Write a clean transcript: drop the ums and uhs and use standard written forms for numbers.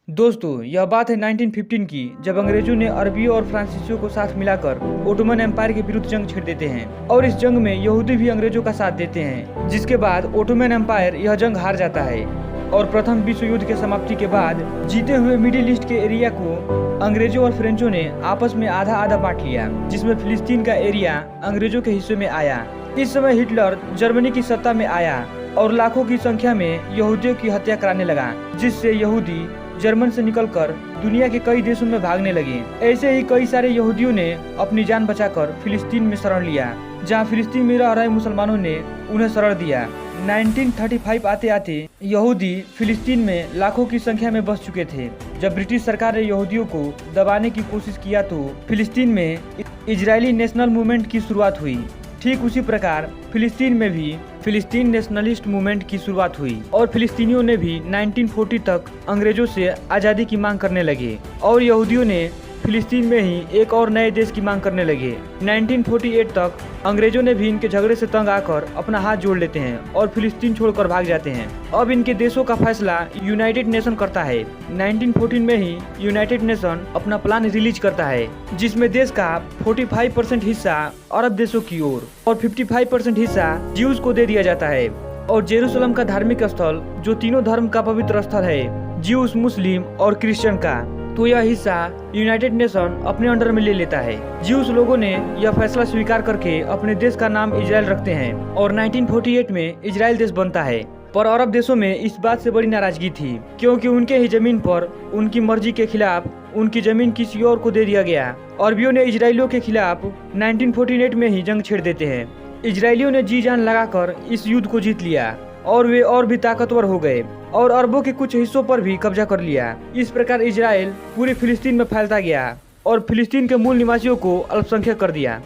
दोस्तों, यह बात है 1915 की, जब अंग्रेजों ने अरबियों और फ्रांसीसियों को साथ मिलाकर ओटोमन एम्पायर के विरुद्ध जंग छेड़ देते हैं और इस जंग में यहूदी भी अंग्रेजों का साथ देते हैं, जिसके बाद ओटोमन एम्पायर यह जंग हार जाता है और प्रथम विश्व युद्ध के समाप्ति के बाद जीते हुए मिडिल ईस्ट के एरिया को अंग्रेजों और फ्रेंचों ने आपस में आधा आधा बांट लिया, जिसमें फिलिस्तीन का एरिया अंग्रेजों के हिस्से में आया। इस समय हिटलर जर्मनी की सत्ता में आया और लाखों की संख्या में यहूदियों की हत्या कराने लगा, जिससे यहूदी जर्मन से निकलकर दुनिया के कई देशों में भागने लगे। ऐसे ही कई सारे यहूदियों ने अपनी जान बचाकर फिलिस्तीन में शरण लिया, जहां फिलिस्तीन में रह रहे मुसलमानों ने उन्हें शरण दिया। 1935 आते आते यहूदी फिलिस्तीन में लाखों की संख्या में बस चुके थे। जब ब्रिटिश सरकार ने यहूदियों को दबाने की कोशिश किया तो फिलिस्तीन में इजरायली नेशनल मूवमेंट की शुरुआत हुई। ठीक उसी प्रकार फिलिस्तीन में भी फिलिस्तीन नेशनलिस्ट मूवमेंट की शुरुआत हुई और फिलिस्तीनियों ने भी 1940 तक अंग्रेजों से आज़ादी की मांग करने लगे और यहूदियों ने फिलिस्तीन में ही एक और नए देश की मांग करने लगे। 1948 तक अंग्रेजों ने भी इनके झगड़े से तंग आकर अपना हाथ जोड़ लेते हैं और फिलिस्तीन छोड़कर भाग जाते हैं। अब इनके देशों का फैसला यूनाइटेड नेशन करता है। 1914 में ही यूनाइटेड नेशन अपना प्लान रिलीज करता है, जिसमें देश का 45% हिस्सा अरब देशों की ओर और 55% हिस्सा ज्यूज को दे दिया जाता है। और जेरूसलम का धार्मिक स्थल, जो तीनों धर्म का पवित्र स्थल है, ज्यूज, मुस्लिम और क्रिश्चियन का, तो यह हिस्सा यूनाइटेड नेशन अपने अंडर में ले लेता है। ज्यूस लोगों ने यह फैसला स्वीकार करके अपने देश का नाम इजराइल रखते हैं और 1948 में इजराइल देश बनता है। पर अरब देशों में इस बात से बड़ी नाराजगी थी, क्योंकि उनके ही जमीन पर उनकी मर्जी के खिलाफ उनकी जमीन किसी और को दे दिया गया। अरबियों ने इजराइलियों के खिलाफ 1948 में ही जंग छेड़ देते हैं। इजरायलियों ने जी जान लगाकर इस युद्ध को जीत लिया और वे और भी ताकतवर हो गए और अरबों के कुछ हिस्सों पर भी कब्जा कर लिया। इस प्रकार इजराइल पूरी फिलिस्तीन में फैलता गया और फिलिस्तीन के मूल निवासियों को अल्पसंख्यक कर दिया।